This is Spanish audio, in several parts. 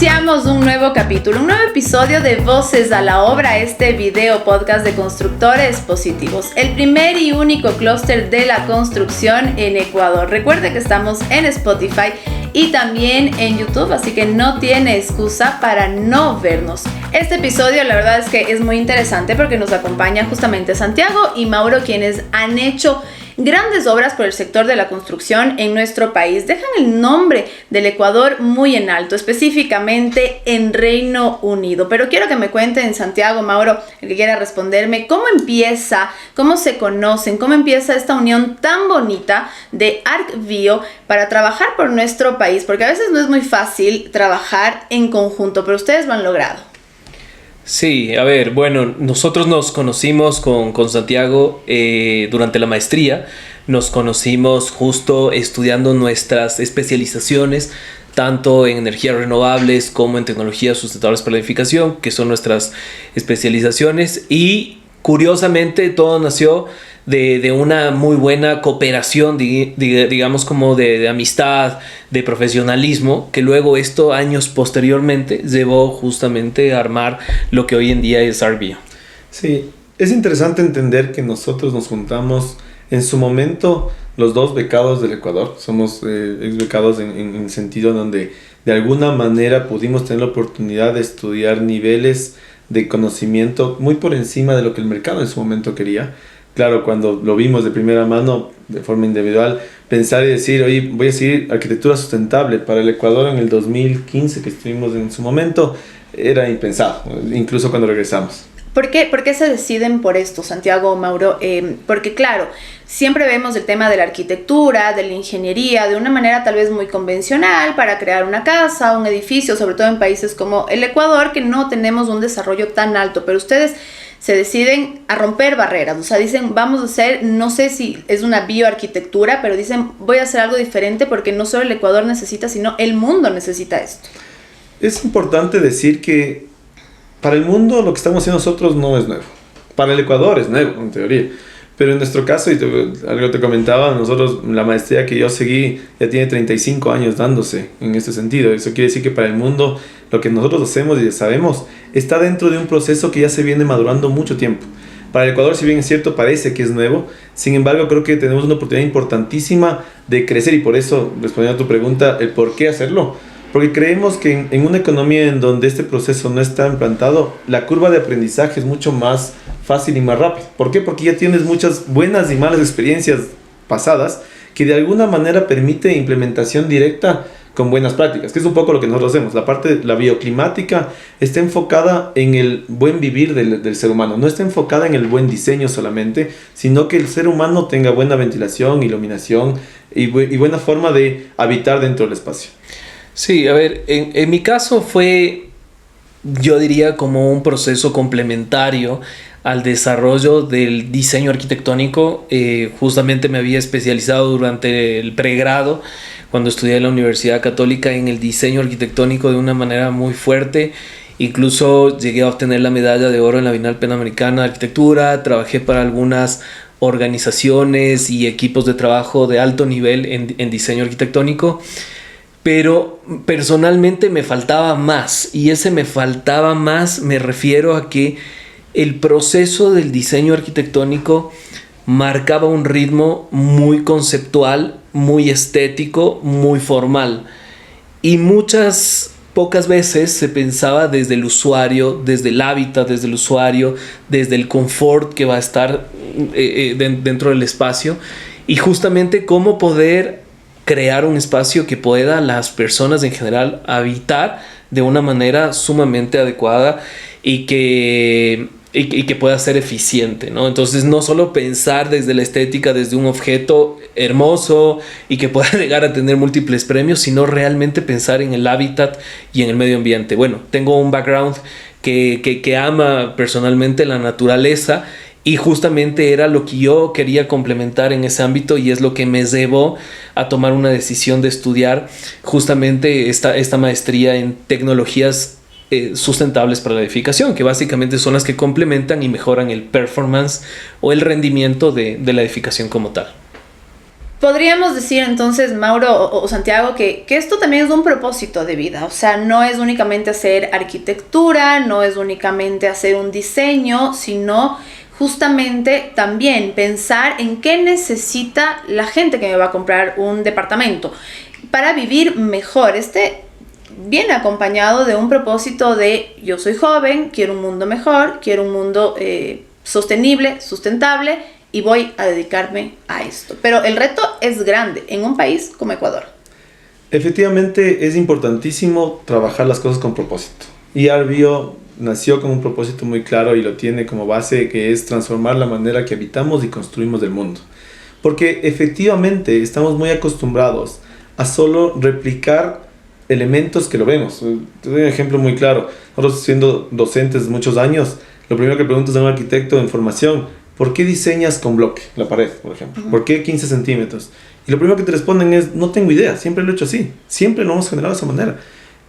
Iniciamos un nuevo capítulo, un nuevo episodio de Voces a la Obra, este video podcast de constructores positivos, el primer y único clúster de la construcción en Ecuador. Recuerde que estamos en Spotify y también en YouTube, así que no tiene excusa para no vernos. Este episodio la verdad es que es muy interesante porque nos acompaña justamente Santiago y Mauro, quienes han hecho grandes obras por el sector de la construcción en nuestro país. Dejan el nombre del Ecuador muy en alto, específicamente en Reino Unido. Pero quiero que me cuenten, Santiago, Mauro, el que quiera responderme, cómo empieza, cómo se conocen, cómo empieza esta unión tan bonita de ArcBio para trabajar por nuestro país, porque a veces no es muy fácil trabajar en conjunto, pero ustedes lo han logrado. Sí, a ver, bueno, nosotros nos conocimos con Santiago durante la maestría. Nos conocimos justo estudiando nuestras especializaciones, tanto en energías renovables como en tecnologías sustentables para la edificación, que son nuestras especializaciones. Y curiosamente todo nació de una muy buena cooperación, digamos como de amistad, de profesionalismo, que luego esto años posteriormente llevó justamente a armar lo que hoy en día es ArcBio. Sí, es interesante entender que nosotros nos juntamos en su momento los dos becados del Ecuador. Somos ex becados en el sentido donde de alguna manera pudimos tener la oportunidad de estudiar niveles de conocimiento muy por encima de lo que el mercado en su momento quería. Claro, cuando lo vimos de primera mano, de forma individual, pensar y decir, oye, voy a seguir arquitectura sustentable para el Ecuador en el 2015, que estuvimos en su momento, era impensado, incluso cuando regresamos. ¿Por qué se deciden por esto, Santiago o Mauro? Porque claro, siempre vemos el tema de la arquitectura, de la ingeniería, de una manera tal vez muy convencional para crear una casa, un edificio, sobre todo en países como el Ecuador, que no tenemos un desarrollo tan alto, pero ustedes se deciden a romper barreras, o sea, dicen, vamos a hacer, no sé si es una bioarquitectura, pero dicen, voy a hacer algo diferente porque no solo el Ecuador necesita, sino el mundo necesita esto. Es importante decir que para el mundo lo que estamos haciendo nosotros no es nuevo. Para el Ecuador es nuevo, en teoría. Pero en nuestro caso, algo te comentaba, nosotros la maestría que yo seguí ya tiene 35 años dándose en este sentido. Eso quiere decir que para el mundo lo que nosotros hacemos y sabemos está dentro de un proceso que ya se viene madurando mucho tiempo. Para el Ecuador, si bien es cierto, parece que es nuevo. Sin embargo, creo que tenemos una oportunidad importantísima de crecer y por eso, respondiendo a tu pregunta, el por qué hacerlo. Porque creemos que en una economía en donde este proceso no está implantado, la curva de aprendizaje es mucho más fácil y más rápido. ¿Por qué? Porque ya tienes muchas buenas y malas experiencias pasadas que de alguna manera permite implementación directa con buenas prácticas, que es un poco lo que nosotros hacemos. La parte, la bioclimática, está enfocada en el buen vivir del ser humano, no está enfocada en el buen diseño solamente, sino que el ser humano tenga buena ventilación, iluminación y buena forma de habitar dentro del espacio. Sí, a ver, en mi caso fue, yo diría, como un proceso complementario al desarrollo del diseño arquitectónico. Justamente me había especializado durante el pregrado, cuando estudié en la Universidad Católica, en el diseño arquitectónico de una manera muy fuerte. Incluso llegué a obtener la medalla de oro en la Bienal Panamericana de Arquitectura. Trabajé para algunas organizaciones y equipos de trabajo de alto nivel en diseño arquitectónico. Pero personalmente me faltaba más, y ese me faltaba más me refiero a que el proceso del diseño arquitectónico marcaba un ritmo muy conceptual, muy estético, muy formal, y pocas veces se pensaba desde el usuario, desde el hábitat, desde el usuario, desde el confort que va a estar dentro del espacio, y justamente cómo poder crear un espacio que pueda las personas en general habitar de una manera sumamente adecuada y que pueda ser eficiente, ¿no? Entonces, no solo pensar desde la estética, desde un objeto hermoso y que pueda llegar a tener múltiples premios, sino realmente pensar en el hábitat y en el medio ambiente. Bueno, tengo un background que ama personalmente la naturaleza, y justamente era lo que yo quería complementar en ese ámbito, y es lo que me llevó a tomar una decisión de estudiar justamente esta maestría en tecnologías sustentables para la edificación, que básicamente son las que complementan y mejoran el performance o el rendimiento de la edificación como tal. Podríamos decir entonces, Mauro o Santiago, que esto también es un propósito de vida. O sea, no es únicamente hacer arquitectura, no es únicamente hacer un diseño, sino justamente también pensar en qué necesita la gente que me va a comprar un departamento para vivir mejor. Viene acompañado de un propósito de yo soy joven, quiero un mundo mejor, quiero un mundo sostenible, sustentable, y voy a dedicarme a esto. Pero el reto es grande en un país como Ecuador. Efectivamente, es importantísimo trabajar las cosas con propósito. Y Arbio nació con un propósito muy claro y lo tiene como base, que es transformar la manera que habitamos y construimos el mundo. Porque efectivamente estamos muy acostumbrados a solo replicar elementos que lo vemos. Te doy un ejemplo muy claro. Nosotros, siendo docentes muchos años, lo primero que preguntas a un arquitecto en formación: ¿por qué diseñas con bloque la pared, por ejemplo? ¿Por qué 15 centímetros? Y lo primero que te responden es: no tengo idea, siempre lo he hecho así, siempre lo hemos generado de esa manera.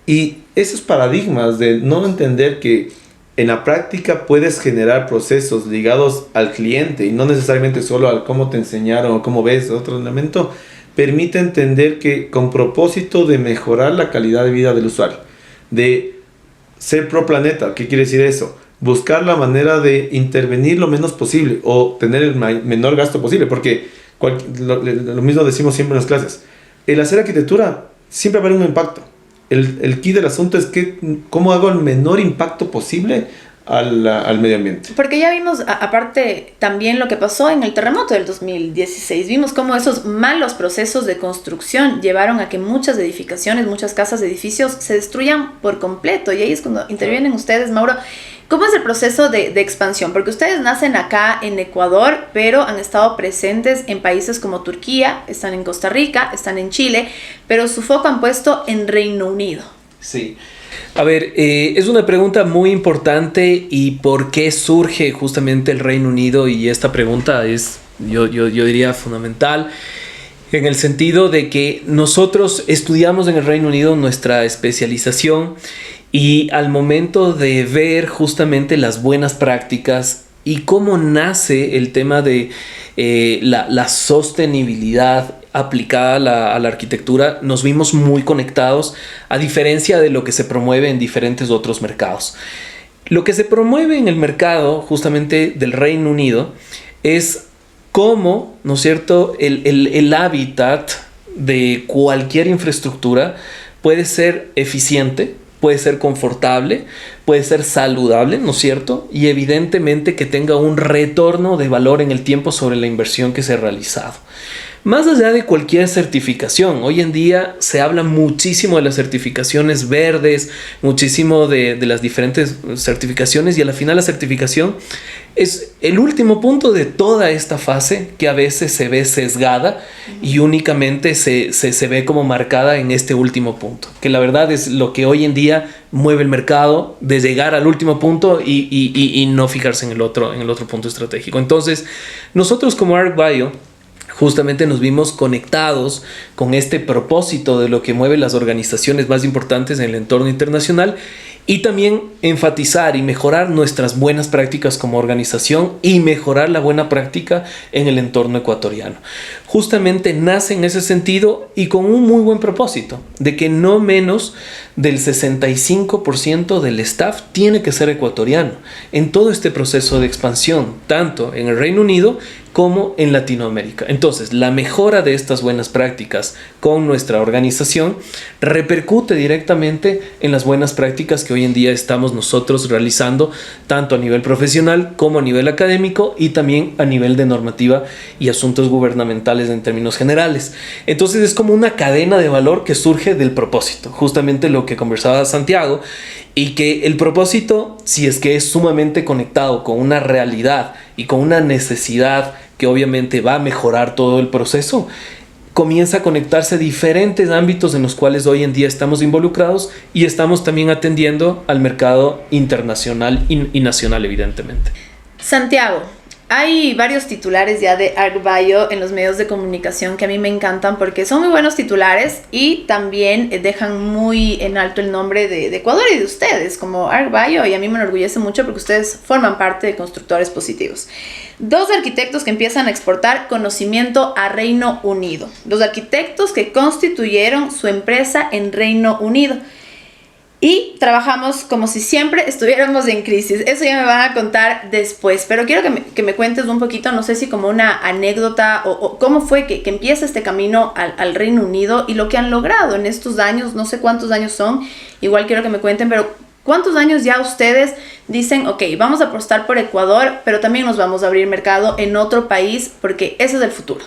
Y esos paradigmas de no entender que en la práctica puedes generar procesos ligados al cliente y no necesariamente solo al cómo te enseñaron o cómo ves otro elemento, permite entender que con propósito de mejorar la calidad de vida del usuario, de ser pro planeta. ¿Qué quiere decir eso? Buscar la manera de intervenir lo menos posible o tener el menor gasto posible, porque lo mismo decimos siempre en las clases: el hacer arquitectura siempre va a haber un impacto. El key del asunto es cómo hago el menor impacto posible al medio ambiente. Porque ya vimos, aparte, también lo que pasó en el terremoto del 2016. Vimos cómo esos malos procesos de construcción llevaron a que muchas edificaciones, muchas casas, edificios se destruyan por completo. Y ahí es cuando intervienen ustedes, Mauro. ¿Cómo es el proceso de expansión? Porque ustedes nacen acá en Ecuador, pero han estado presentes en países como Turquía, están en Costa Rica, están en Chile, pero su foco han puesto en Reino Unido. Sí. A ver, es una pregunta muy importante. ¿Y por qué surge justamente el Reino Unido? Y esta pregunta es, yo diría, fundamental, en el sentido de que nosotros estudiamos en el Reino Unido nuestra especialización, y al momento de ver justamente las buenas prácticas y cómo nace el tema de la sostenibilidad aplicada a la arquitectura, nos vimos muy conectados, a diferencia de lo que se promueve en diferentes otros mercados. Lo que se promueve en el mercado justamente del Reino Unido es cómo, ¿no es cierto?, el hábitat de cualquier infraestructura puede ser eficiente, puede ser confortable, puede ser saludable, ¿no es cierto? Y evidentemente que tenga un retorno de valor en el tiempo sobre la inversión que se ha realizado. Más allá de cualquier certificación, hoy en día se habla muchísimo de las certificaciones verdes, muchísimo de las diferentes certificaciones, y a la final la certificación es el último punto de toda esta fase, que a veces se ve sesgada y únicamente se ve como marcada en este último punto, que la verdad es lo que hoy en día mueve el mercado, de llegar al último punto y no fijarse en el otro punto estratégico. Entonces, nosotros como ArcBio justamente nos vimos conectados con este propósito de lo que mueve las organizaciones más importantes en el entorno internacional, y también enfatizar y mejorar nuestras buenas prácticas como organización y mejorar la buena práctica en el entorno ecuatoriano. Justamente nace en ese sentido y con un muy buen propósito de que no menos del 65% del staff tiene que ser ecuatoriano en todo este proceso de expansión, tanto en el Reino Unido como en Latinoamérica. Entonces, la mejora de estas buenas prácticas con nuestra organización repercute directamente en las buenas prácticas que hoy en día estamos nosotros realizando, tanto a nivel profesional como a nivel académico, y también a nivel de normativa y asuntos gubernamentales en términos generales. Entonces, es como una cadena de valor que surge del propósito, justamente lo que conversaba Santiago, y que el propósito, si es que es sumamente conectado con una realidad y con una necesidad que obviamente va a mejorar todo el proceso, comienza a conectarse diferentes ámbitos en los cuales hoy en día estamos involucrados, y estamos también atendiendo al mercado internacional y nacional, evidentemente. Santiago, Hay varios titulares ya de ArcBio en los medios de comunicación que a mí me encantan porque son muy buenos titulares y también dejan muy en alto el nombre de Ecuador y de ustedes como ArcBio, y a mí me enorgullece mucho porque ustedes forman parte de Constructores Positivos. 2 arquitectos que empiezan a exportar conocimiento a Reino Unido. Los arquitectos que constituyeron su empresa en Reino Unido. Y trabajamos como si siempre estuviéramos en crisis. Eso ya me van a contar después. Pero quiero que me cuentes un poquito, no sé si como una anécdota o cómo fue que empieza este camino al Reino Unido y lo que han logrado en estos años. No sé cuántos años son. Igual quiero que me cuenten, pero ¿cuántos años ya ustedes dicen, ok, vamos a apostar por Ecuador, pero también nos vamos a abrir mercado en otro país porque ese es el futuro?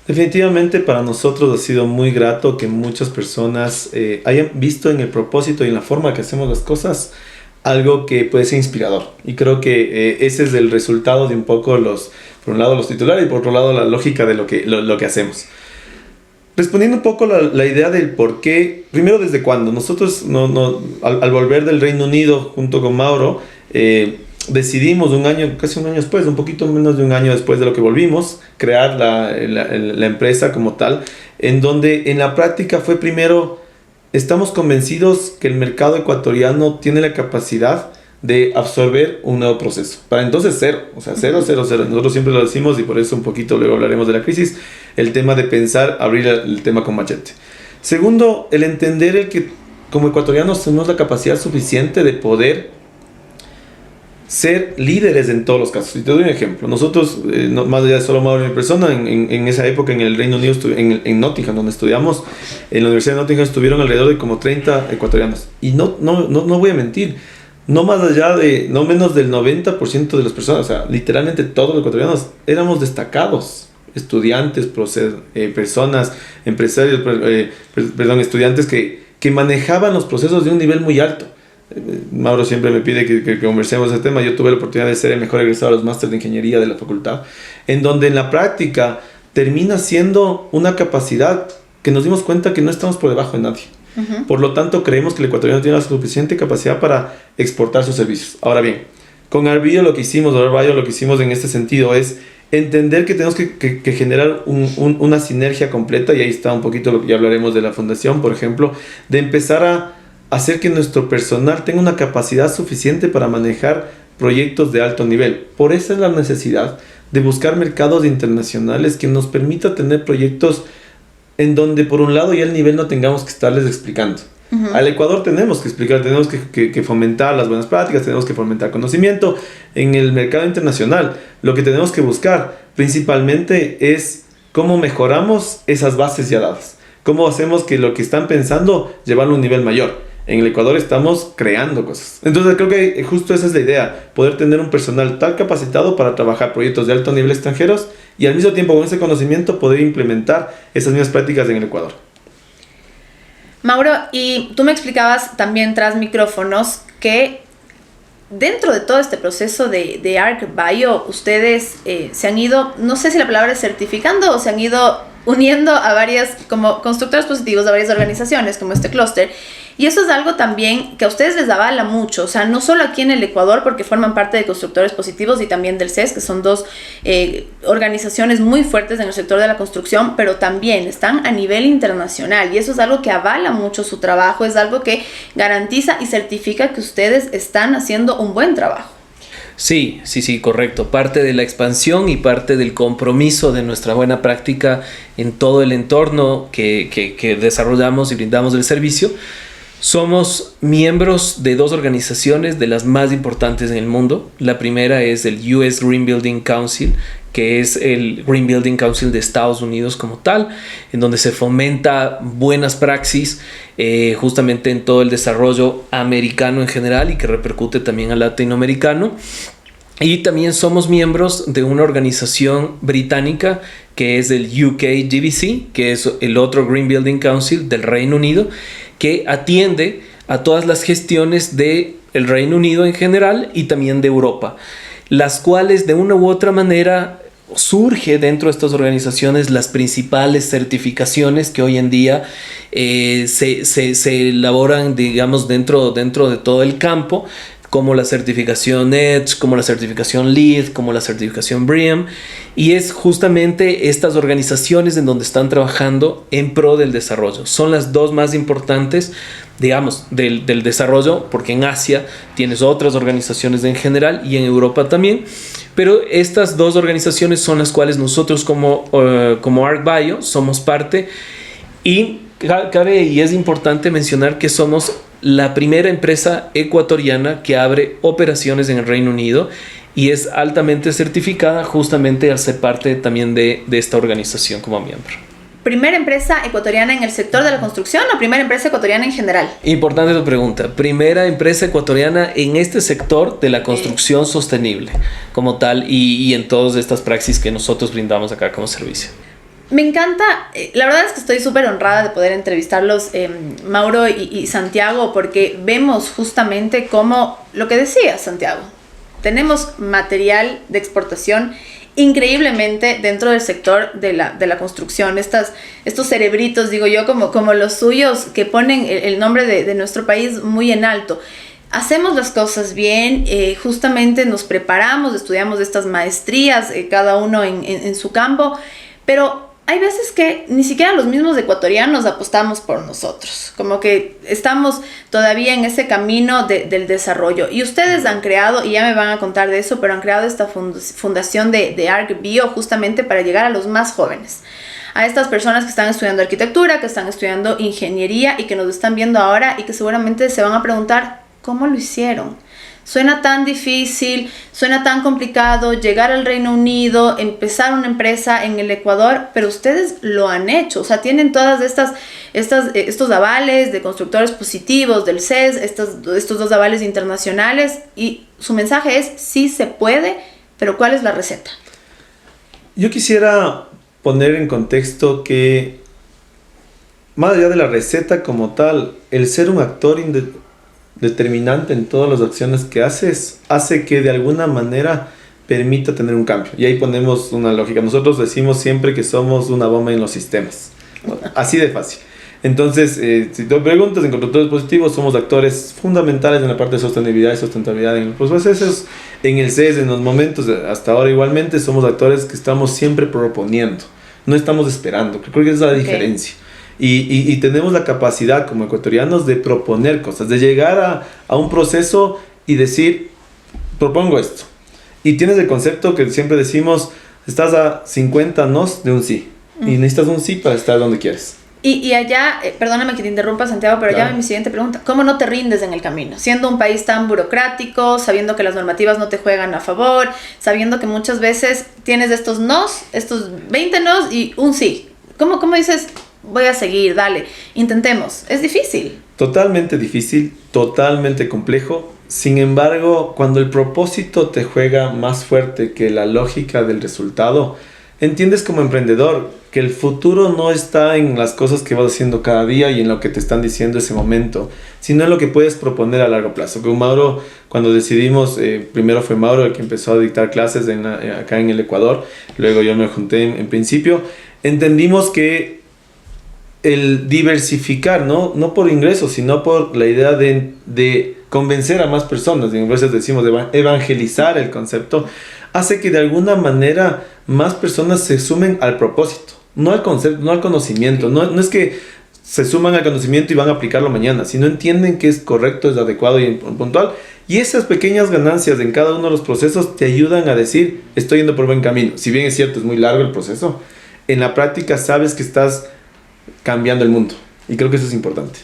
Definitivamente para nosotros ha sido muy grato que muchas personas hayan visto en el propósito y en la forma que hacemos las cosas algo que puede ser inspirador. Y creo que ese es el resultado de un poco por un lado los titulares y por otro lado la lógica de lo que hacemos. Respondiendo un poco la idea del por qué, primero desde cuándo. Nosotros al volver del Reino Unido junto con Mauro, decidimos casi un año después, un poquito menos de un año después de lo que volvimos, crear la empresa como tal, en donde en la práctica fue primero, estamos convencidos que el mercado ecuatoriano tiene la capacidad de absorber un nuevo proceso. Para entonces cero. Nosotros siempre lo decimos y por eso un poquito luego hablaremos de la crisis, el tema de pensar abrir el tema con machete. Segundo, el entender el que como ecuatorianos tenemos la capacidad suficiente de poder ser líderes en todos los casos. Y te doy un ejemplo. Nosotros, más allá de solo Mauro y mi persona, en esa época en el Reino Unido, en Nottingham, donde estudiamos, en la Universidad de Nottingham estuvieron alrededor de como 30 ecuatorianos. Y no voy a mentir, no menos del 90% de las personas, o sea, literalmente todos los ecuatorianos, éramos destacados. Estudiantes, personas, empresarios, estudiantes que manejaban los procesos de un nivel muy alto. Mauro siempre me pide que conversemos ese tema. Yo tuve la oportunidad de ser el mejor egresado de los másteres de ingeniería de la facultad, en donde en la práctica termina siendo una capacidad que nos dimos cuenta que no estamos por debajo de nadie. Uh-huh. Por lo tanto, creemos que el ecuatoriano tiene la suficiente capacidad para exportar sus servicios. Ahora bien, con ArcBio lo que hicimos en este sentido es entender que tenemos que generar una sinergia completa, y ahí está un poquito lo que ya hablaremos de la fundación, por ejemplo, de empezar a hacer que nuestro personal tenga una capacidad suficiente para manejar proyectos de alto nivel. Por eso es la necesidad de buscar mercados internacionales que nos permita tener proyectos en donde por un lado ya el nivel no tengamos que estarles explicando. Uh-huh. Al Ecuador tenemos que explicar, tenemos que fomentar las buenas prácticas, tenemos que fomentar conocimiento. En el mercado internacional lo que tenemos que buscar principalmente es cómo mejoramos esas bases ya dadas, cómo hacemos que lo que están pensando llevarlo a un nivel mayor. En el Ecuador estamos creando cosas. Entonces creo que justo esa es la idea, poder tener un personal tal capacitado para trabajar proyectos de alto nivel extranjeros y al mismo tiempo con ese conocimiento poder implementar esas mismas prácticas en el Ecuador. Mauro, y tú me explicabas también tras micrófonos que dentro de todo este proceso de ArcBio, ustedes se han ido, no sé si la palabra es certificando o se han ido uniendo a varias, como constructores positivos, a varias organizaciones como este clúster. Y eso es algo también que a ustedes les avala mucho, o sea, no solo aquí en el Ecuador, porque forman parte de Constructores Positivos y también del CES, que son dos organizaciones muy fuertes en el sector de la construcción, pero también están a nivel internacional, y eso es algo que avala mucho su trabajo, es algo que garantiza y certifica que ustedes están haciendo un buen trabajo. Sí, correcto. Parte de la expansión y parte del compromiso de nuestra buena práctica en todo el entorno que desarrollamos y brindamos el servicio. Somos miembros de dos organizaciones de las más importantes en el mundo. La primera es el US Green Building Council, que es el Green Building Council de Estados Unidos como tal, en donde se fomenta buenas praxis justamente en todo el desarrollo americano en general y que repercute también al latinoamericano. Y también somos miembros de una organización británica que es el UK GBC, que es el otro Green Building Council del Reino Unido, que atiende a todas las gestiones del Reino Unido en general y también de Europa, las cuales de una u otra manera surge dentro de estas organizaciones las principales certificaciones que hoy en día se elaboran, digamos, dentro de todo el campo, como la certificación EDGE, como la certificación LEED, como la certificación BREEAM, y es justamente estas organizaciones en donde están trabajando en pro del desarrollo. Son las dos más importantes, digamos, del desarrollo, porque en Asia tienes otras organizaciones en general y en Europa también, pero estas dos organizaciones son las cuales nosotros como ArcBio somos parte, y cabe y es importante mencionar que somos la primera empresa ecuatoriana que abre operaciones en el Reino Unido y es altamente certificada justamente al ser parte también de esta organización como miembro. ¿Primera empresa ecuatoriana en el sector de la construcción o primera empresa ecuatoriana en general? Importante tu pregunta. Primera empresa ecuatoriana en este sector de la construcción sostenible como tal y en todas estas praxis que nosotros brindamos acá como servicio. Me encanta, la verdad es que estoy súper honrada de poder entrevistarlos, Mauro y Santiago, porque vemos justamente cómo, lo que decía Santiago, tenemos material de exportación increíblemente dentro del sector de la construcción. Estos cerebritos, digo yo, como los suyos, que ponen el nombre de nuestro país muy en alto. Hacemos las cosas bien, justamente nos preparamos, estudiamos estas maestrías, cada uno en su campo, pero hay veces que ni siquiera los mismos ecuatorianos apostamos por nosotros, como que estamos todavía en ese camino del desarrollo. Y ustedes han creado, y ya me van a contar de eso, pero han creado esta fundación de ArcBio justamente para llegar a los más jóvenes, a estas personas que están estudiando arquitectura, que están estudiando ingeniería y que nos están viendo ahora y que seguramente se van a preguntar, ¿cómo lo hicieron? Suena tan difícil, suena tan complicado llegar al Reino Unido, empezar una empresa en el Ecuador, pero ustedes lo han hecho. O sea, tienen todas estos avales de constructores positivos, del CES, estos dos avales internacionales, y su mensaje es, sí se puede, pero ¿cuál es la receta? Yo quisiera poner en contexto que, más allá de la receta como tal, el ser un actor determinante en todas las acciones que haces, hace que de alguna manera permita tener un cambio. Y ahí ponemos una lógica. Nosotros decimos siempre que somos una bomba en los sistemas. Así de fácil. Entonces, si te preguntas en constructores positivos, somos actores fundamentales en la parte de sostenibilidad y sustentabilidad en los procesos. En el CES, en los momentos, hasta ahora igualmente, somos actores que estamos siempre proponiendo. No estamos esperando. Creo que esa es la diferencia. Y tenemos la capacidad como ecuatorianos de proponer cosas, de llegar a un proceso y decir, propongo esto. Y tienes el concepto que siempre decimos, estás a 50 nos de un sí. Y necesitas un sí para estar donde quieres. Y allá, perdóname que te interrumpa, Santiago, pero claro, ya mi siguiente pregunta, ¿cómo no te rindes en el camino? Siendo un país tan burocrático, sabiendo que las normativas no te juegan a favor, sabiendo que muchas veces tienes estos nos, estos 20 nos y un sí. ¿Cómo dices? Voy a seguir, dale, intentemos. Es difícil. Totalmente difícil, totalmente complejo. Sin embargo, cuando el propósito te juega más fuerte que la lógica del resultado, entiendes como emprendedor que el futuro no está en las cosas que vas haciendo cada día y en lo que te están diciendo ese momento, sino en lo que puedes proponer a largo plazo. Con Mauro, cuando decidimos, primero fue Mauro el que empezó a dictar clases acá en el Ecuador, luego yo me junté en principio, entendimos que el diversificar, no por ingresos, sino por la idea de convencer a más personas, en veces decimos de evangelizar el concepto, hace que de alguna manera más personas se sumen al propósito, no al concepto, no al conocimiento, no es que se suman al conocimiento y van a aplicarlo mañana, sino entienden que es correcto, es adecuado y puntual, y esas pequeñas ganancias en cada uno de los procesos te ayudan a decir, estoy yendo por buen camino. Si bien es cierto, es muy largo el proceso, en la práctica sabes que estás cambiando el mundo, y creo que eso es importante.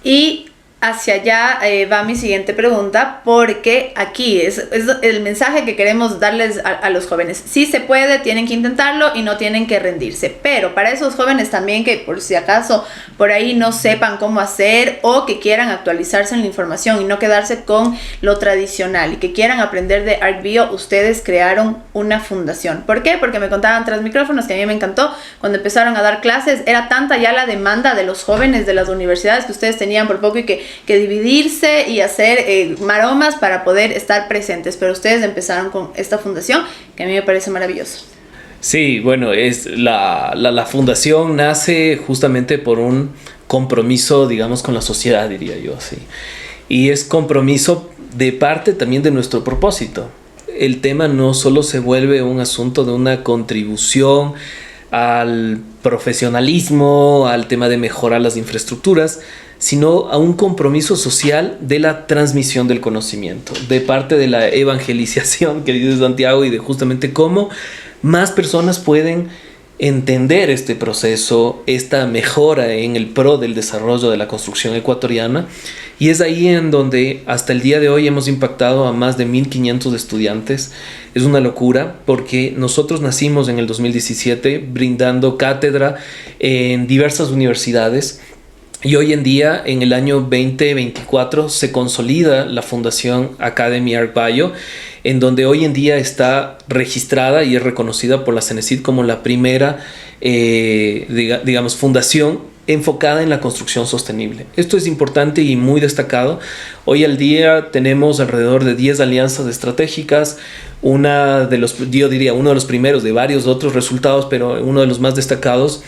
Y hacia allá va mi siguiente pregunta, porque aquí es el mensaje que queremos darles a los jóvenes. Sí se puede, tienen que intentarlo y no tienen que rendirse, pero para esos jóvenes también que por si acaso por ahí no sepan cómo hacer o que quieran actualizarse en la información y no quedarse con lo tradicional y que quieran aprender de ArcBio, ustedes crearon una fundación. ¿Por qué? Porque me contaban tras micrófonos, que a mí me encantó, cuando empezaron a dar clases, era tanta ya la demanda de los jóvenes de las universidades que ustedes tenían por poco y que dividirse y hacer maromas para poder estar presentes, pero ustedes empezaron con esta fundación que a mí me parece maravilloso. Sí, bueno, es la fundación nace justamente por un compromiso, digamos, con la sociedad, diría yo así. Y es compromiso de parte también de nuestro propósito. El tema no solo se vuelve un asunto de una contribución al profesionalismo, al tema de mejorar las infraestructuras, sino a un compromiso social de la transmisión del conocimiento, de parte de la evangelización que dice Santiago, y de justamente cómo más personas pueden entender este proceso, esta mejora en el pro del desarrollo de la construcción ecuatoriana. Y es ahí en donde hasta el día de hoy hemos impactado a más de 1.500 estudiantes. Es una locura porque nosotros nacimos en el 2017 brindando cátedra en diversas universidades. Y hoy en día, en el año 2024, se consolida la Fundación Academy ArcBio, en donde hoy en día está registrada y es reconocida por la CENESID como la primera, fundación enfocada en la construcción sostenible. Esto es importante y muy destacado. Hoy al día tenemos alrededor de 10 alianzas estratégicas, uno de los primeros de varios otros resultados, pero uno de los más destacados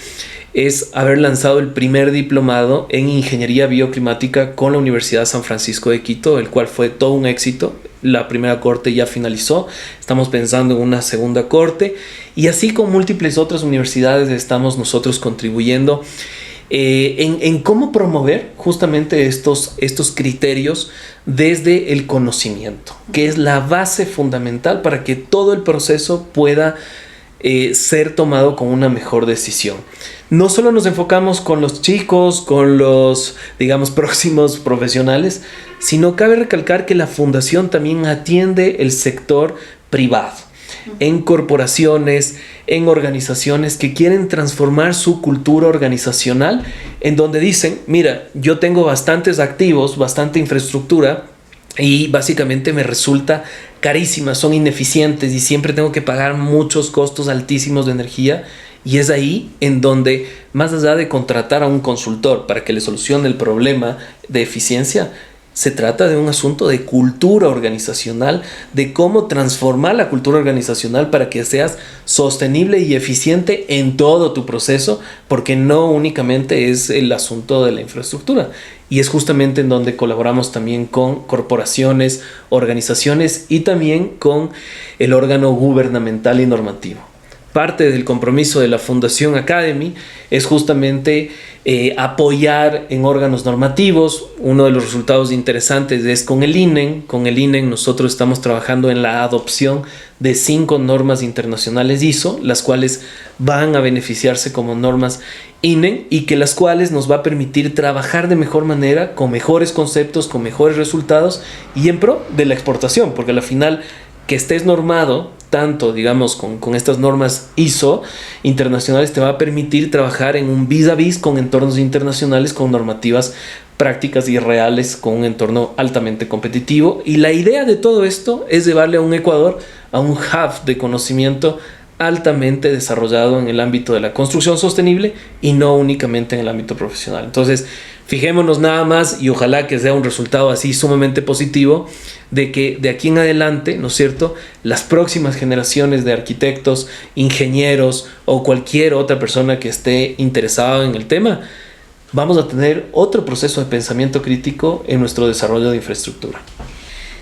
es haber lanzado el primer diplomado en Ingeniería Bioclimática con la Universidad San Francisco de Quito, el cual fue todo un éxito. La primera corte ya finalizó, estamos pensando en una segunda corte, y así con múltiples otras universidades estamos nosotros contribuyendo en cómo promover justamente estos criterios desde el conocimiento, que es la base fundamental para que todo el proceso pueda ser tomado con una mejor decisión. No solo nos enfocamos con los chicos, con los, próximos profesionales, sino cabe recalcar que la fundación también atiende el sector privado, en corporaciones, en organizaciones que quieren transformar su cultura organizacional, en donde dicen, mira, yo tengo bastantes activos, bastante infraestructura, y básicamente me resulta carísima, son ineficientes y siempre tengo que pagar muchos costos altísimos de energía. Y es ahí en donde, más allá de contratar a un consultor para que le solucione el problema de eficiencia, se trata de un asunto de cultura organizacional, de cómo transformar la cultura organizacional para que seas sostenible y eficiente en todo tu proceso, porque no únicamente es el asunto de la infraestructura. Y es justamente en donde colaboramos también con corporaciones, organizaciones y también con el órgano gubernamental y normativo. Parte del compromiso de la Fundación Academy es justamente apoyar en órganos normativos. Uno de los resultados interesantes es con el INEN. Con el INEN nosotros estamos trabajando en la adopción de 5 normas internacionales ISO, las cuales van a beneficiarse como normas INEN y que las cuales nos va a permitir trabajar de mejor manera, con mejores conceptos, con mejores resultados y en pro de la exportación, porque al final que estés normado tanto, con estas normas ISO internacionales te va a permitir trabajar en un vis a vis con entornos internacionales, con normativas prácticas y reales, con un entorno altamente competitivo. Y la idea de todo esto es llevarle a un Ecuador a un hub de conocimiento altamente desarrollado en el ámbito de la construcción sostenible y no únicamente en el ámbito profesional. Entonces, fijémonos nada más y ojalá que sea un resultado así sumamente positivo de que de aquí en adelante, ¿no es cierto?, las próximas generaciones de arquitectos, ingenieros o cualquier otra persona que esté interesada en el tema, vamos a tener otro proceso de pensamiento crítico en nuestro desarrollo de infraestructura.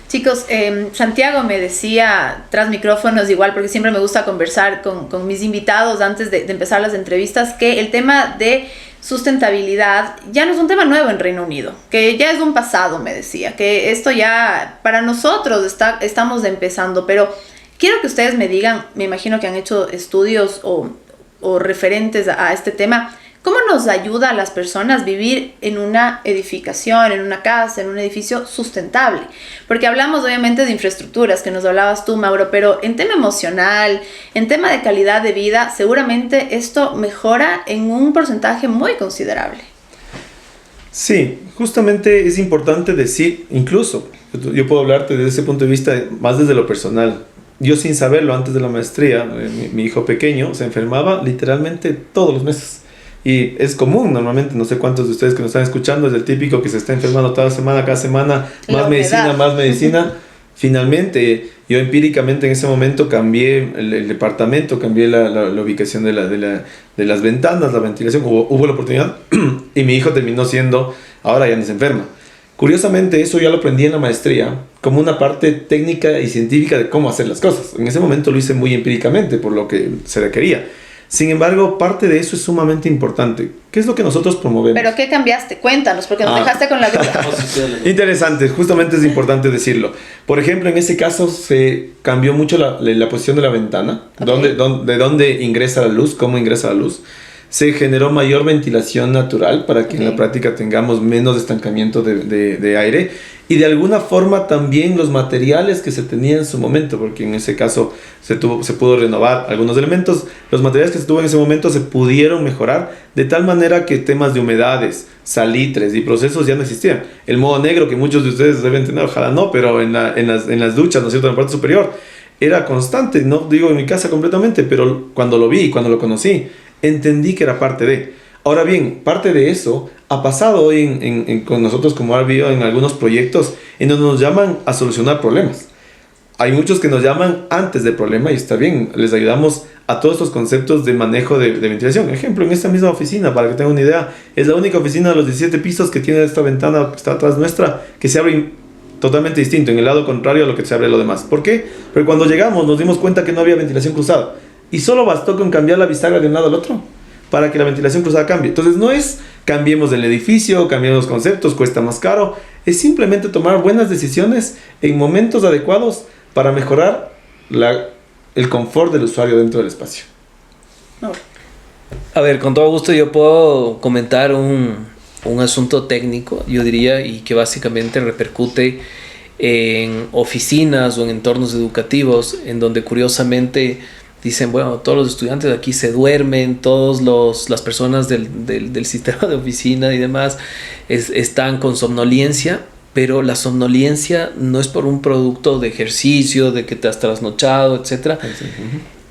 Chicos, Santiago me decía tras micrófonos, igual porque siempre me gusta conversar con mis invitados antes de empezar las entrevistas, que el tema de sustentabilidad ya no es un tema nuevo en Reino Unido, que ya es un pasado, me decía, que esto ya para nosotros estamos empezando, pero quiero que ustedes me digan, me imagino que han hecho estudios o referentes a este tema. ¿Cómo nos ayuda a las personas vivir en una edificación, en una casa, en un edificio sustentable? Porque hablamos obviamente de infraestructuras, que nos hablabas tú, Mauro, pero en tema emocional, en tema de calidad de vida, seguramente esto mejora en un porcentaje muy considerable. Sí, justamente es importante decir, incluso, yo puedo hablarte desde ese punto de vista más desde lo personal. Yo sin saberlo antes de la maestría, mi hijo pequeño se enfermaba literalmente todos los meses. Y es común, normalmente, no sé cuántos de ustedes que nos están escuchando, es el típico que se está enfermando cada semana, más medicina. Finalmente, yo empíricamente en ese momento cambié el departamento, cambié la ubicación de las ventanas, la ventilación, hubo la oportunidad, y mi hijo terminó siendo, ahora ya no se enferma. Curiosamente, eso ya lo aprendí en la maestría, como una parte técnica y científica de cómo hacer las cosas. En ese momento lo hice muy empíricamente, por lo que se requería. Sin embargo, parte de eso es sumamente importante. ¿Qué es lo que nosotros promovemos? ¿Pero qué cambiaste? Cuéntanos, porque nos dejaste con la duda. Interesante, justamente es importante decirlo. Por ejemplo, en ese caso se cambió mucho la posición de la ventana, de dónde ingresa la luz, cómo ingresa la luz. Se generó mayor ventilación natural para que en la práctica tengamos menos estancamiento de aire, y de alguna forma también los materiales que se tenían en su momento, porque en ese caso se pudo renovar algunos elementos. Los materiales que se tuvo en ese momento se pudieron mejorar de tal manera que temas de humedades, salitres y procesos ya no existían. El modo negro, que muchos de ustedes deben tener, ojalá no, pero en las duchas, ¿no es cierto?, en la parte superior era constante. No digo en mi casa completamente, pero cuando lo vi, cuando lo conocí, entendí que era parte de. Ahora bien, parte de eso ha pasado hoy con nosotros, como ha habido en algunos proyectos en donde nos llaman a solucionar problemas. Hay muchos que nos llaman antes del problema y está bien, les ayudamos a todos estos conceptos de manejo de ventilación. Ejemplo, en esta misma oficina, para que tengan una idea, es la única oficina de los 17 pisos que tiene esta ventana que está atrás nuestra, que se abre totalmente distinto, en el lado contrario a lo que se abre lo demás. ¿Por qué? Porque cuando llegamos nos dimos cuenta que no había ventilación cruzada y solo bastó con cambiar la bisagra de un lado al otro para que la ventilación cruzada cambie. Entonces no es cambiemos el edificio, cambiemos los conceptos, cuesta más caro. Es simplemente tomar buenas decisiones en momentos adecuados para mejorar el confort del usuario dentro del espacio. A ver, con todo gusto yo puedo comentar un asunto técnico, yo diría, y que básicamente repercute en oficinas o en entornos educativos, en donde curiosamente dicen, bueno, todos los estudiantes de aquí se duermen, todas las personas del sistema de oficina y demás están con somnolencia, pero la somnolencia no es por un producto de ejercicio, de que te has trasnochado, etc.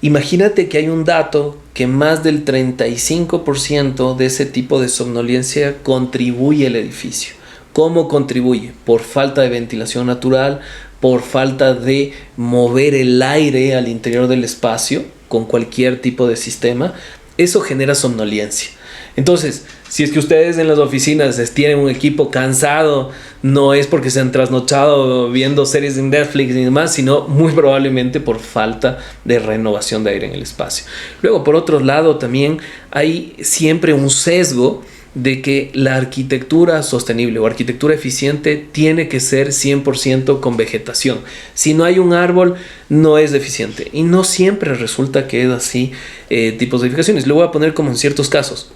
Imagínate que hay un dato que más del 35% de ese tipo de somnolencia contribuye al edificio. ¿Cómo contribuye? Por falta de ventilación natural, por falta de mover el aire al interior del espacio con cualquier tipo de sistema. Eso genera somnolencia. Entonces, si es que ustedes en las oficinas tienen un equipo cansado, no es porque se han trasnochado viendo series en Netflix y demás, sino muy probablemente por falta de renovación de aire en el espacio. Luego, por otro lado, también hay siempre un sesgo de que la arquitectura sostenible o arquitectura eficiente tiene que ser 100% con vegetación. Si no hay un árbol, no es eficiente. Y no siempre resulta que es así tipos de edificaciones. Lo voy a poner como en ciertos casos.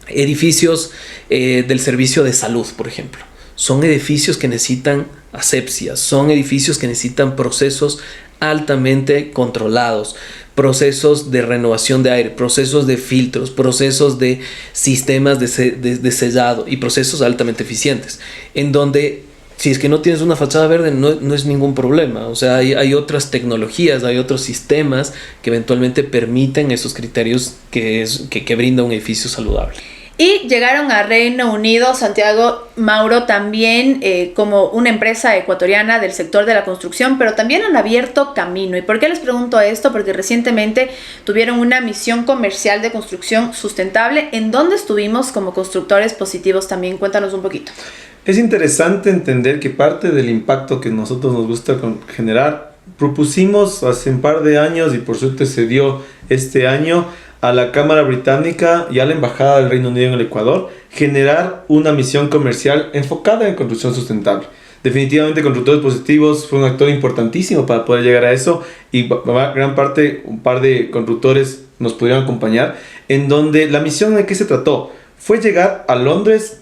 Edificios del servicio de salud, por ejemplo. Son edificios que necesitan asepsia, son edificios que necesitan procesos altamente controlados, procesos de renovación de aire, procesos de filtros, procesos de sistemas de sellado y procesos altamente eficientes, en donde si es que no tienes una fachada verde no es ningún problema. O sea, hay otras tecnologías, hay otros sistemas que eventualmente permiten esos criterios que brinda un edificio saludable. Y llegaron a Reino Unido, Santiago, Mauro, también como una empresa ecuatoriana del sector de la construcción, pero también han abierto camino. ¿Y por qué les pregunto esto? Porque recientemente tuvieron una misión comercial de construcción sustentable, en donde estuvimos como constructores positivos también. Cuéntanos un poquito. Es interesante entender que parte del impacto que nosotros nos gusta generar, propusimos hace un par de años, y por suerte se dio este año, a la Cámara Británica y a la Embajada del Reino Unido en el Ecuador, generar una misión comercial enfocada en construcción sustentable. Definitivamente Constructores Positivos fue un actor importantísimo para poder llegar a eso, y gran parte, un par de constructores nos pudieron acompañar, en donde la misión de qué se trató fue llegar a Londres,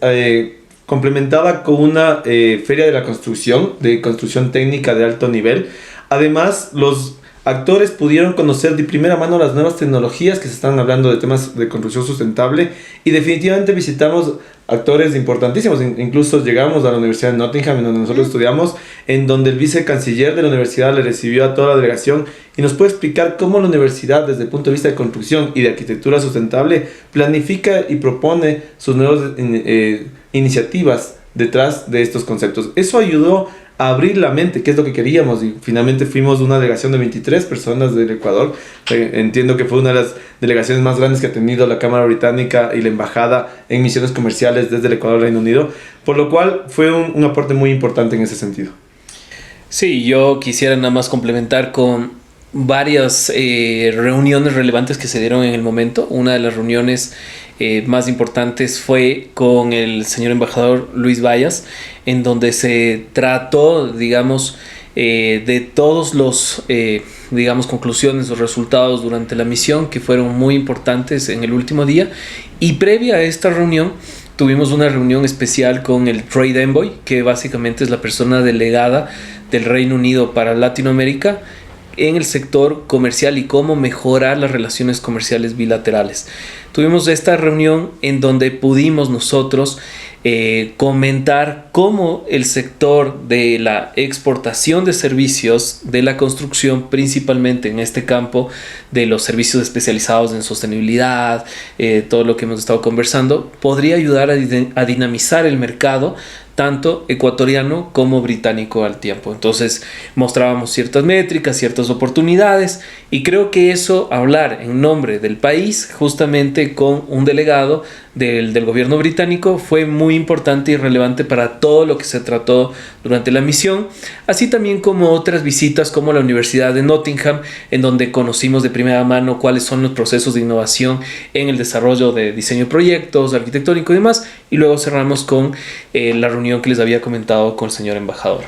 complementada con una feria de la construcción, de construcción técnica de alto nivel. Además, los actores pudieron conocer de primera mano las nuevas tecnologías que se están hablando de temas de construcción sustentable, y definitivamente visitamos actores importantísimos. Incluso llegamos a la Universidad de Nottingham, en donde nosotros estudiamos, en donde el vicecanciller de la universidad le recibió a toda la delegación y nos puede explicar cómo la universidad, desde el punto de vista de construcción y de arquitectura sustentable, planifica y propone sus nuevas iniciativas detrás de estos conceptos. Eso ayudó a abrir la mente, que es lo que queríamos, y finalmente fuimos una delegación de 23 personas del Ecuador. Entiendo que fue una de las delegaciones más grandes que ha tenido la Cámara Británica y la Embajada en misiones comerciales desde el Ecuador al Reino Unido, por lo cual fue un aporte muy importante en ese sentido. Sí, yo quisiera nada más complementar con varias reuniones relevantes que se dieron en el momento. Una de las reuniones más importantes fue con el señor embajador Luis Vallas, en donde se trató, digamos, de todos los, digamos, conclusiones o resultados durante la misión, que fueron muy importantes en el último día. Y previa a esta reunión, tuvimos una reunión especial con el Trade Envoy, que básicamente es la persona delegada del Reino Unido para Latinoamérica en el sector comercial y cómo mejorar las relaciones comerciales bilaterales. Tuvimos esta reunión en donde pudimos nosotros comentar cómo el sector de la exportación de servicios de la construcción, principalmente en este campo de los servicios especializados en sostenibilidad, todo lo que hemos estado conversando, podría ayudar a dinamizar el mercado tanto ecuatoriano como británico al tiempo. Entonces mostrábamos ciertas métricas, ciertas oportunidades, y creo que eso, hablar en nombre del país justamente con un delegado del gobierno británico, fue muy importante y relevante para todo lo que se trató durante la misión, así también como otras visitas como la Universidad de Nottingham, en donde conocimos de primera mano cuáles son los procesos de innovación en el desarrollo de diseño de proyectos, arquitectónico y demás, y luego cerramos con la reunión que les había comentado con el señor embajador.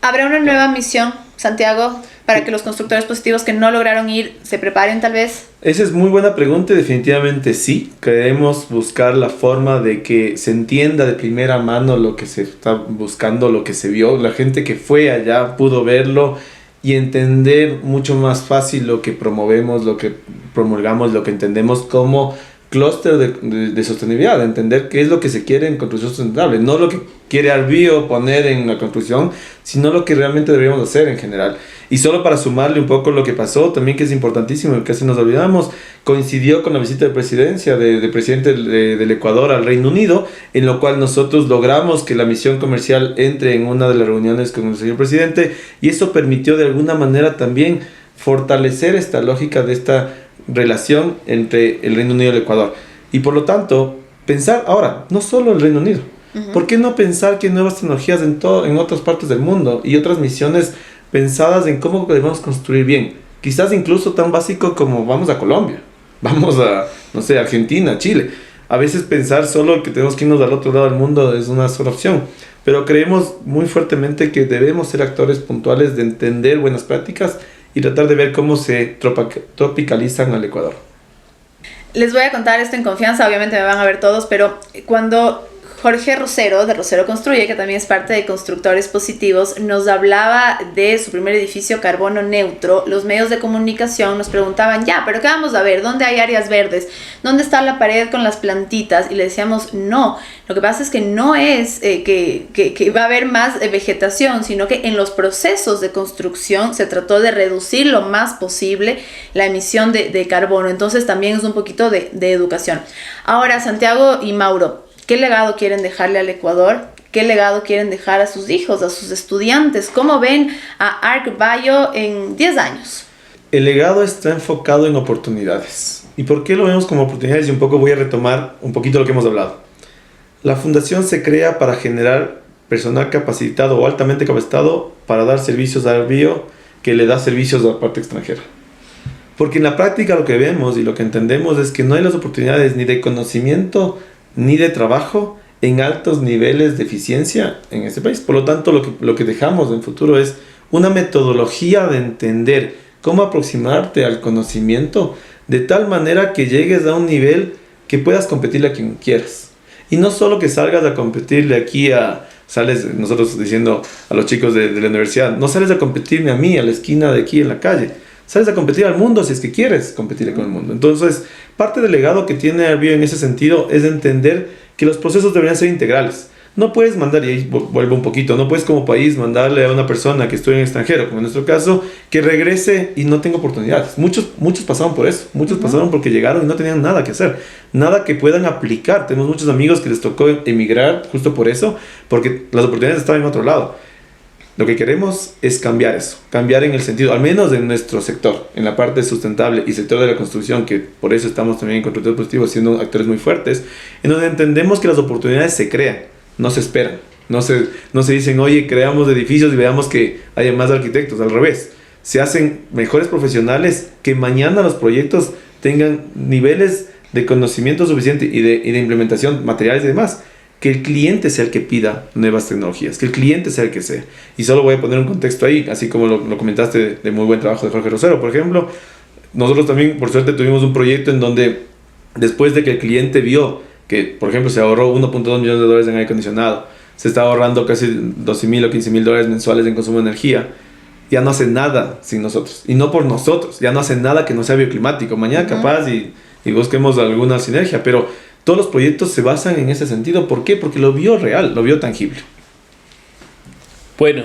¿Habrá una nueva misión, Santiago, para que los constructores positivos que no lograron ir se preparen tal vez? Esa es muy buena pregunta y definitivamente sí. Queremos buscar la forma de que se entienda de primera mano lo que se está buscando, lo que se vio. La gente que fue allá pudo verlo y entender mucho más fácil lo que promovemos, lo que promulgamos, lo que entendemos como clúster de sostenibilidad, entender qué es lo que se quiere en construcción sustentable, no lo que quiere Arbio poner en la construcción, sino lo que realmente deberíamos hacer en general. Y solo para sumarle un poco lo que pasó, también que es importantísimo, que casi nos olvidamos, coincidió con la visita de presidencia del presidente del Ecuador al Reino Unido, en lo cual nosotros logramos que la misión comercial entre en una de las reuniones con el señor presidente, y eso permitió de alguna manera también fortalecer esta lógica de esta relación entre el Reino Unido y el Ecuador. Y por lo tanto, pensar ahora, no solo el Reino Unido, ¿por qué no pensar que hay nuevas tecnologías en otras partes del mundo y otras misiones pensadas en cómo podemos construir bien? Quizás incluso tan básico como vamos a Colombia, vamos a, no sé, Argentina, Chile. A veces pensar solo que tenemos que irnos al otro lado del mundo es una sola opción, pero creemos muy fuertemente que debemos ser actores puntuales de entender buenas prácticas y tratar de ver cómo se tropicalizan al Ecuador. Les voy a contar esto en confianza, obviamente me van a ver todos, pero cuando Jorge Rosero, de Rosero Construye, que también es parte de Constructores Positivos, nos hablaba de su primer edificio carbono neutro, los medios de comunicación nos preguntaban, ya, pero ¿qué vamos a ver? ¿Dónde hay áreas verdes? ¿Dónde está la pared con las plantitas? Y le decíamos, no, lo que pasa es que no es que va a haber más vegetación, sino que en los procesos de construcción se trató de reducir lo más posible la emisión de carbono. Entonces también es un poquito de educación. Ahora, Santiago y Mauro, ¿qué legado quieren dejarle al Ecuador? ¿Qué legado quieren dejar a sus hijos, a sus estudiantes? ¿Cómo ven a ArcBio en 10 años? El legado está enfocado en oportunidades. ¿Y por qué lo vemos como oportunidades? Y un poco voy a retomar un poquito lo que hemos hablado. La fundación se crea para generar personal capacitado o altamente capacitado para dar servicios a ArcBio, que le da servicios a la parte extranjera. Porque en la práctica lo que vemos y lo que entendemos es que no hay las oportunidades ni de conocimiento ni de trabajo en altos niveles de eficiencia en este país. Por lo tanto, lo que dejamos en futuro es una metodología de entender cómo aproximarte al conocimiento de tal manera que llegues a un nivel que puedas competirle a quien quieras. Y no solo que salgas a competirle aquí sales nosotros diciendo a los chicos de la universidad, no sales a competirme a mí a la esquina de aquí en la calle, sales a competir al mundo si es que quieres competir con el mundo. Entonces, parte del legado que tiene ArcBio en ese sentido es entender que los procesos deberían ser integrales. No puedes mandar, y ahí vuelvo un poquito, no puedes como país mandarle a una persona que estudia en el extranjero, como en nuestro caso, que regrese y no tenga oportunidades. Muchos pasaron por eso, muchos pasaron porque llegaron y no tenían nada que hacer, nada que puedan aplicar. Tenemos muchos amigos que les tocó emigrar justo por eso, porque las oportunidades estaban en otro lado. Lo que queremos es cambiar eso, cambiar en el sentido, al menos en nuestro sector, en la parte sustentable y sector de la construcción, que por eso estamos también en Constructores Positivos siendo actores muy fuertes, en donde entendemos que las oportunidades se crean, no se esperan. No se dicen, oye, creamos edificios y veamos que haya más arquitectos. Al revés, se hacen mejores profesionales que mañana los proyectos tengan niveles de conocimiento suficiente y de implementación, materiales y demás, que el cliente sea el que pida nuevas tecnologías, que el cliente sea el que sea. Y solo voy a poner un contexto ahí, así como lo comentaste de muy buen trabajo de Jorge Rosero, por ejemplo. Nosotros también, por suerte, tuvimos un proyecto en donde, después de que el cliente vio que, por ejemplo, se ahorró $1.2 millones en aire acondicionado, se está ahorrando casi $12,000 o $15,000 mensuales en consumo de energía, ya no hace nada sin nosotros. Y no por nosotros, ya no hace nada que no sea bioclimático. Mañana capaz y busquemos alguna sinergia, pero todos los proyectos se basan en ese sentido. ¿Por qué? Porque lo vio real, lo vio tangible. Bueno,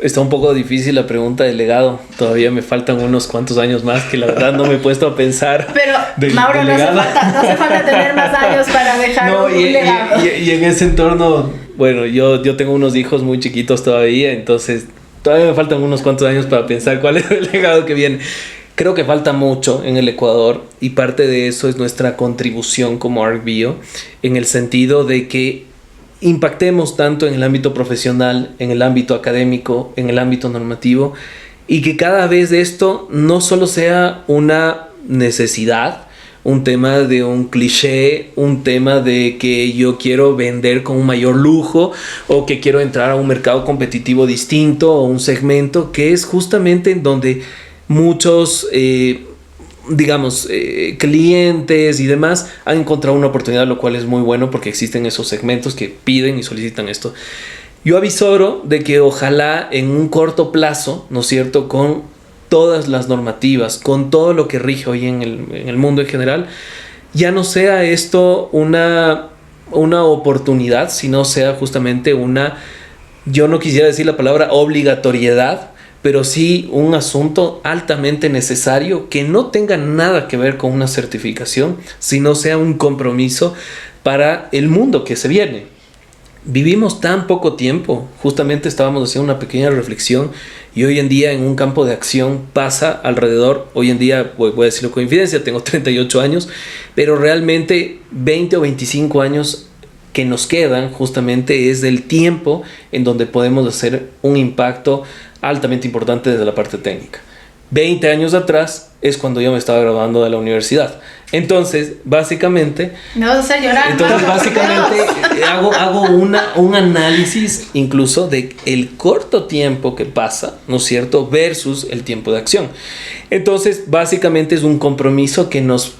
está un poco difícil la pregunta del legado. Todavía me faltan unos cuantos años más que la verdad no me he puesto a pensar. Pero Mauro, no hace falta tener más años para dejar un legado. Y en ese entorno, bueno, yo tengo unos hijos muy chiquitos todavía, entonces todavía me faltan unos cuantos años para pensar cuál es el legado que viene. Creo que falta mucho en el Ecuador y parte de eso es nuestra contribución como ArcBio, en el sentido de que impactemos tanto en el ámbito profesional, en el ámbito académico, en el ámbito normativo, y que cada vez esto no solo sea una necesidad, un tema de un cliché, un tema de que yo quiero vender con un mayor lujo o que quiero entrar a un mercado competitivo distinto o un segmento que es justamente en donde muchos clientes y demás han encontrado una oportunidad, lo cual es muy bueno porque existen esos segmentos que piden y solicitan esto. Yo avisoro de que ojalá en un corto plazo, ¿no es cierto?, con todas las normativas, con todo lo que rige hoy en el mundo en general, ya no sea esto una oportunidad, sino sea justamente yo no quisiera decir la palabra obligatoriedad, pero sí un asunto altamente necesario que no tenga nada que ver con una certificación, sino sea un compromiso para el mundo que se viene. Vivimos tan poco tiempo, justamente estábamos haciendo una pequeña reflexión y hoy en día en un campo de acción pasa alrededor, hoy en día voy a decirlo con infidencia, tengo 38 años, pero realmente 20 o 25 años que nos quedan justamente es del tiempo en donde podemos hacer un impacto altamente importante desde la parte técnica. 20 años atrás es cuando yo me estaba graduando de la universidad. Entonces, básicamente... Me vas a hacer llorar. Entonces, básicamente, hago un análisis incluso de el corto tiempo que pasa, ¿no es cierto?, versus el tiempo de acción. Entonces, básicamente es un compromiso que nos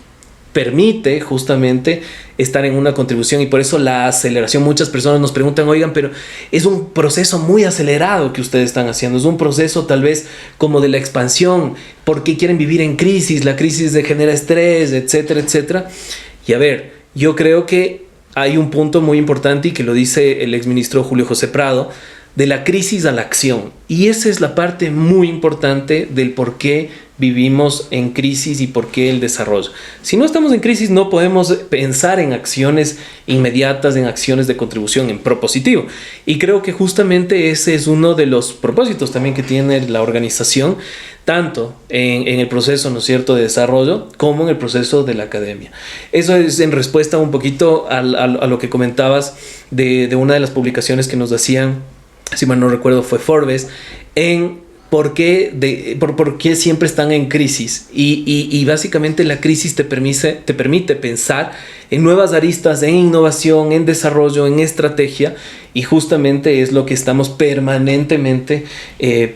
permite justamente estar en una contribución y por eso la aceleración. Muchas personas nos preguntan, oigan, pero es un proceso muy acelerado que ustedes están haciendo, es un proceso tal vez como de la expansión, ¿por qué quieren vivir en crisis? La crisis genera estrés, etcétera, etcétera. Y a ver, yo creo que hay un punto muy importante y que lo dice el exministro Julio José Prado, de la crisis a la acción. Y esa es la parte muy importante del por qué vivimos en crisis y por qué el desarrollo. Si no estamos en crisis, no podemos pensar en acciones inmediatas, en acciones de contribución, en propositivo. Y creo que justamente ese es uno de los propósitos también que tiene la organización, tanto en el proceso, ¿no es cierto?, de desarrollo, como en el proceso de la academia. Eso es en respuesta un poquito a lo que comentabas de una de las publicaciones que nos hacían, si mal no recuerdo fue Forbes, en por qué siempre están en crisis. Y básicamente la crisis te permite pensar en nuevas aristas, en innovación, en desarrollo, en estrategia, y justamente es lo que estamos permanentemente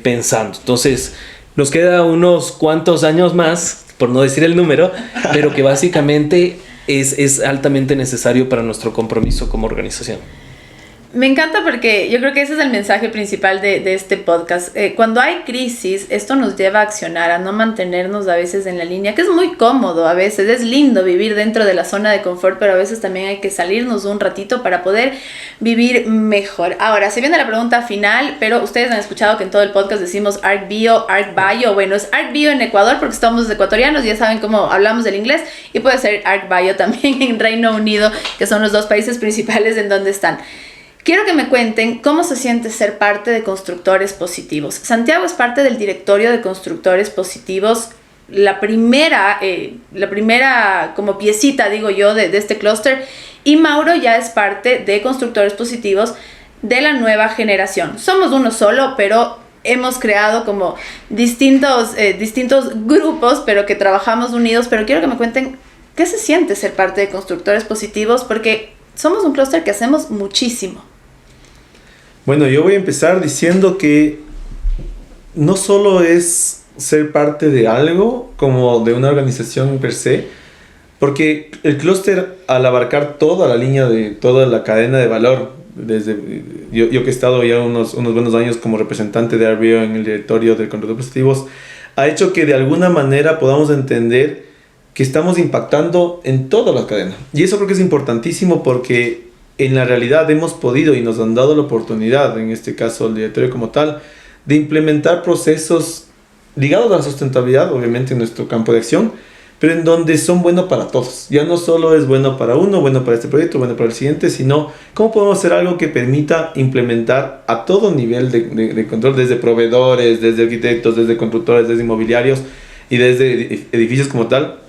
pensando. Entonces, nos queda unos cuantos años más, por no decir el número, pero que básicamente es altamente necesario para nuestro compromiso como organización. Me encanta porque yo creo que ese es el mensaje principal de este podcast. Cuando hay crisis, esto nos lleva a accionar, a no mantenernos a veces en la línea, que es muy cómodo a veces, es lindo vivir dentro de la zona de confort, pero a veces también hay que salirnos un ratito para poder vivir mejor. Ahora, se viene la pregunta final, pero ustedes han escuchado que en todo el podcast decimos ArcBio, ArcBio. Bueno, es ArcBio en Ecuador porque estamos ecuatorianos, ya saben cómo hablamos el inglés, y puede ser ArcBio también en Reino Unido, que son los dos países principales en donde están. Quiero que me cuenten cómo se siente ser parte de Constructores Positivos. Santiago es parte del directorio de Constructores Positivos, la primera como piecita, digo yo, de este clúster, y Mauro ya es parte de Constructores Positivos de la nueva generación. Somos uno solo, pero hemos creado como distintos grupos, pero que trabajamos unidos. Pero quiero que me cuenten qué se siente ser parte de Constructores Positivos, porque somos un clúster que hacemos muchísimo. Bueno, yo voy a empezar diciendo que no solo es ser parte de algo, como de una organización per se, porque el clúster, al abarcar toda la línea de toda la cadena de valor, desde yo que he estado ya unos buenos años como representante de RBO en el directorio de Constructores Positivos, ha hecho que de alguna manera podamos entender que estamos impactando en toda la cadena. Y eso creo que es importantísimo, porque en la realidad hemos podido y nos han dado la oportunidad, en este caso el directorio como tal, de implementar procesos ligados a la sustentabilidad, obviamente en nuestro campo de acción, pero en donde son buenos para todos. Ya no solo es bueno para uno, bueno para este proyecto, bueno para el siguiente, sino cómo podemos hacer algo que permita implementar a todo nivel de control, desde proveedores, desde arquitectos, desde constructores, desde inmobiliarios y desde edificios como tal,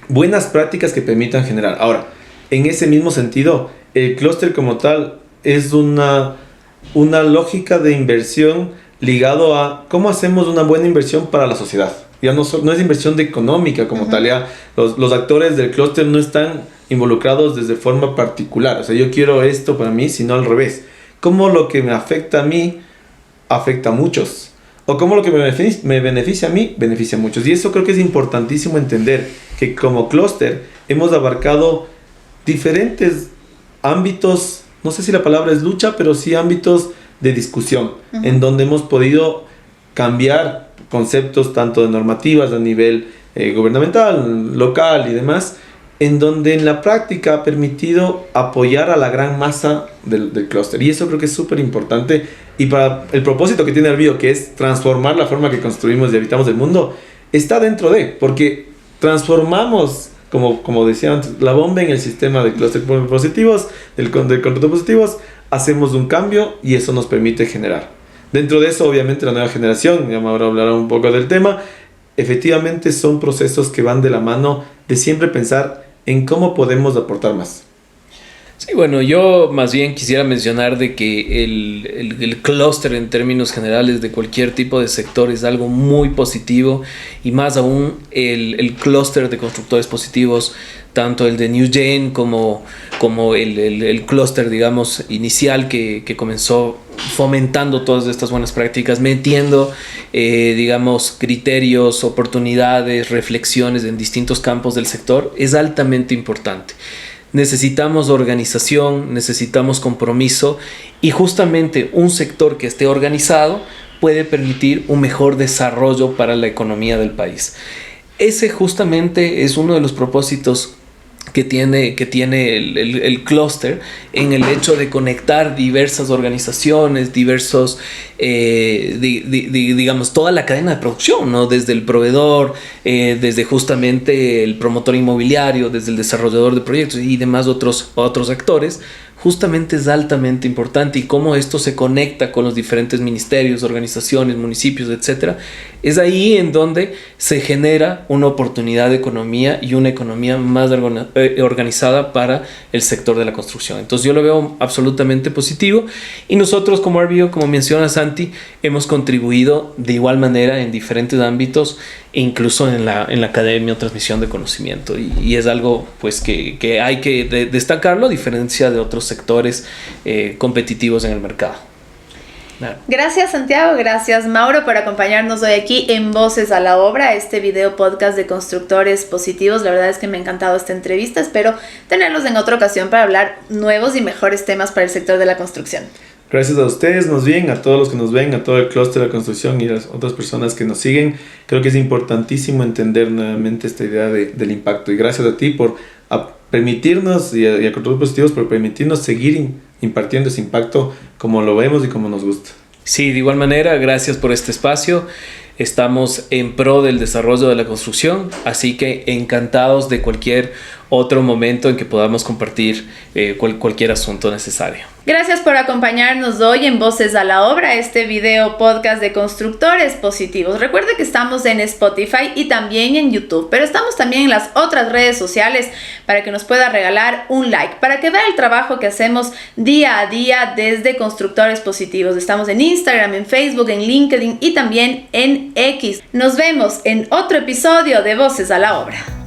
buenas prácticas que permitan generar. Ahora, en ese mismo sentido, el clúster como tal es una lógica de inversión ligado a cómo hacemos una buena inversión para la sociedad. Ya no es inversión económica como tal, ya los actores del clúster no están involucrados desde forma particular. O sea, yo quiero esto para mí, sino al revés. Cómo lo que me afecta a mí afecta a muchos. O cómo lo que me beneficia a mí beneficia a muchos. Y eso creo que es importantísimo entender, que como clúster hemos abarcado diferentes ámbitos, no sé si la palabra es lucha, pero sí ámbitos de discusión, en donde hemos podido cambiar conceptos tanto de normativas a nivel gubernamental, local y demás, en donde en la práctica ha permitido apoyar a la gran masa del clúster. Y eso creo que es súper importante, y para el propósito que tiene RBO, que es transformar la forma que construimos y habitamos el mundo, está dentro de, porque transformamos, como decía antes, la bomba en el sistema de clúster positivos, del control positivos, hacemos un cambio y eso nos permite generar. Dentro de eso, obviamente, la nueva generación, ya ahora hablará un poco del tema, efectivamente son procesos que van de la mano de siempre pensar en cómo podemos aportar más. Sí, bueno, yo más bien quisiera mencionar de que el clúster en términos generales de cualquier tipo de sector es algo muy positivo, y más aún el clúster de constructores positivos, tanto el de New Gen como el clúster, digamos, inicial que comenzó fomentando todas estas buenas prácticas, metiendo, digamos, criterios, oportunidades, reflexiones en distintos campos del sector, es altamente importante. Necesitamos organización, necesitamos compromiso, y justamente un sector que esté organizado puede permitir un mejor desarrollo para la economía del país. Ese justamente es uno de los propósitos que tiene el clúster, en el hecho de conectar diversas organizaciones, diversos, digamos, toda la cadena de producción, ¿no? Desde el proveedor, desde justamente el promotor inmobiliario, desde el desarrollador de proyectos y demás otros actores. Justamente es altamente importante, y cómo esto se conecta con los diferentes ministerios, organizaciones, municipios, etcétera. Es ahí en donde se genera una oportunidad de economía y una economía más organizada para el sector de la construcción. Entonces yo lo veo absolutamente positivo, y nosotros como RBO, como menciona Santi, hemos contribuido de igual manera en diferentes ámbitos, incluso en la academia o transmisión de conocimiento, y es algo pues que hay que destacarlo, a diferencia de otros sectores competitivos en el mercado. Gracias Santiago, gracias Mauro por acompañarnos hoy aquí en Voces a la Obra, este video podcast de Constructores Positivos. La verdad es que me ha encantado esta entrevista, espero tenerlos en otra ocasión para hablar nuevos y mejores temas para el sector de la construcción. Gracias a ustedes, nos bien, a todos los que nos ven, a todo el clúster de la construcción y a las otras personas que nos siguen. Creo que es importantísimo entender nuevamente esta idea del impacto, y gracias a ti por permitirnos, y a Constructores Positivos, por permitirnos seguir impartiendo ese impacto como lo vemos y como nos gusta. Sí, de igual manera, gracias por este espacio. Estamos en pro del desarrollo de la construcción, así que encantados de cualquier otro momento en que podamos compartir cualquier asunto necesario. Gracias por acompañarnos hoy en Voces a la Obra, este video podcast de constructores positivos. Recuerde que estamos en Spotify y también en YouTube, pero estamos también en las otras redes sociales para que nos pueda regalar un like, para que vea el trabajo que hacemos día a día desde Constructores Positivos. Estamos en Instagram, en Facebook, en LinkedIn y también en X. Nos vemos en otro episodio de Voces a la Obra.